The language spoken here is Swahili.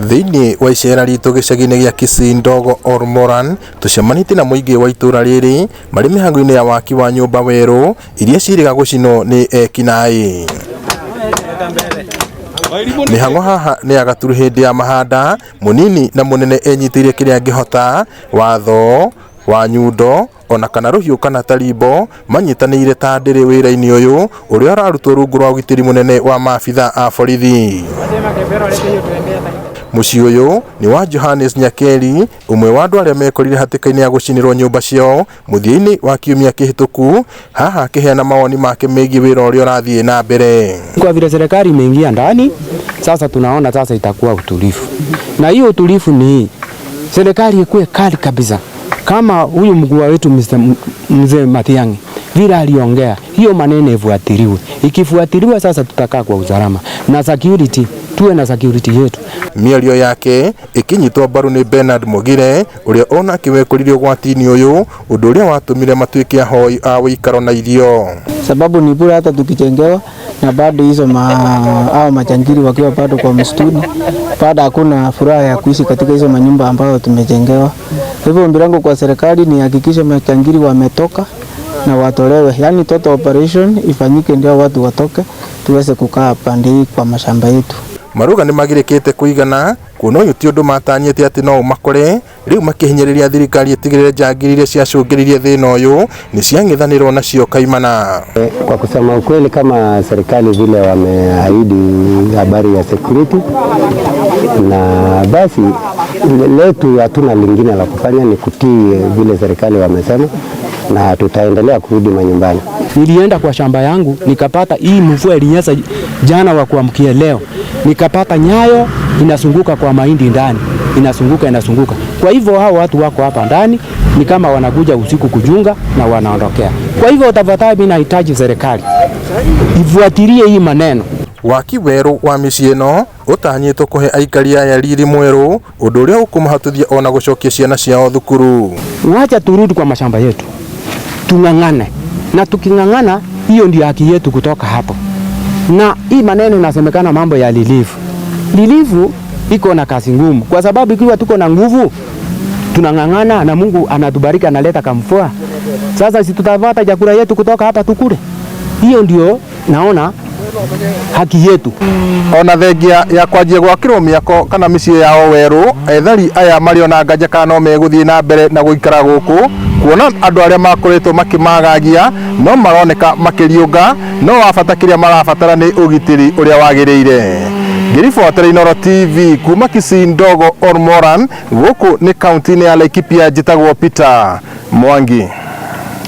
Thiini wa icera ritu gicagi-ini gia Kisii Ndogo Ormoran tucemanĩtie na mũingĩ wa itũra rĩrĩ marĩ mĩhang'o-inĩ ya waki wa nyũmba werũ iria ciĩrĩga gũcinwo nĩ ekinaĩ. Mĩhang'o haha nĩ ya gaturu hĩndĩ ya mahanda, mũnini na mũnene enyitĩire kĩrĩa angĩhota, watho wa nyundo ona kana rũhiũ kana tarimbo manyitanĩire ta ndĩrĩ wĩra-inĩ ũyũ ũrĩa ũrarutwo rungu rwa ũgitĩri mũnene wa maabitha a borithi. Mũciĩ ũyũ nĩ wa Johannes Nyakeri, ũmwe wa andũ arĩa mekorire hatĩka-inĩ ya gũcinĩrwo nyũmba ciao mũthia-inĩ wa kiumia kĩhĩtũku, haha akĩheana mawoni make megiĩ wĩra ũrĩa ũrathiĩ na mbere. Kwa vile serikali imeingia ndani, sasa tunaona sasa itakuwa utulivu. Na hiyo utulivu ni serikali ikuwe kali kabisa. Kama huyu mkuu wetu Mzee Matiang'i vile aliongea, hiyo maneno ifuatiliwe. Ikifuatiliwa sasa tutakaa kwa usalama na security, tuwe na security yetu. Mĩario yake ikinyitwo mbaru nĩ Bernard Mogire ũrĩa ona akĩwekũririe ũgwati-inĩ ũyũ, ũndũ ũrĩa watũmire matuĩke ahoi a wĩikaro na irio. Sababu ni bure hata tukijengewa na bado hizo hao majangili wakiwa bado kwa msituni, bado hakuna furaha ya kuishi katika hizo manyumba ambayo tumejengewa. Hivyo ombi langu kwa serikali ni hakikisha majangili wametoka na watolewe, yani total operation ifanyike ndio watu watoke tuweze kukaa pande hii kwa mashamba yetu. Maruga nĩ magirĩkĩte kũigana kuona ũyũ ti ũndũ matanyĩte atĩ no ũmakore, rĩu makĩhinyĩrĩria thirikari ĩtigĩrĩre njangiri iria ciacũngĩrĩirie thĩna ũyũ nĩ ciang'ethanĩrwo nacio kaimana. Kwa kusema ukweli, kama serikali vile wameahidi habari ya security, na basi letu hatuna lingine la kufanya ni kutii vile serikali wamesema, na tutaendelea kurudi manyumbani. Nilienda kwa shamba yangu nikapata hii mvua ilinyesha jana wa kuamkia leo, nikapata nyayo inasunguka kwa mahindi ndani, inasunguka. Kwa hivyo hao watu wako hapa ndani ni kama wanakuja usiku kujunga na wanaondokea. Kwa hivyo tafadhali mimi nahitaji serikali ifuatilie hii maneno. Waki werũ wa mĩciĩ ĩno ũtanyĩtwo kũhe aikari aya riri mwerũ, ũndũ ũrĩa ũkũmahatũthia ona gũcokia ciana ciao thukuru. Wacha turudi kwa mashamba yetu, tung'ang'ane, na tuking'ang'ana hiyo ndio haki yetu kutoka hapo. Na hii maneno inasemekana mambo ya lilifu iko na kazi ngumu, kwa sababu ikiwa tuko na nguvu tunang'ang'ana na Mungu anatubariki, analeta kamfua. Sasa si tutapata chakula yetu kutoka hapa tukule? Hiyo ndio naona haki yetu. Ona thengia ya kwanjia gwakĩrwo mĩako kana mĩciĩ yao werũ, ethari aya marĩ ona nganja kana no megũthiĩ na mbere na gũikara gũkũ, kuona andũ arĩa makoretwo makĩmagagia no maroneka makĩriũnga, no wabata kĩrĩa marabatara nĩ ũgitĩri ũrĩa wagĩrĩire. Ngĩribotera Inooro TV kuma Kisii Ndogo Ormoran, gũkũ nĩ kaunti-inĩ ya Laikipia, njĩtagwo Peter Mwangi.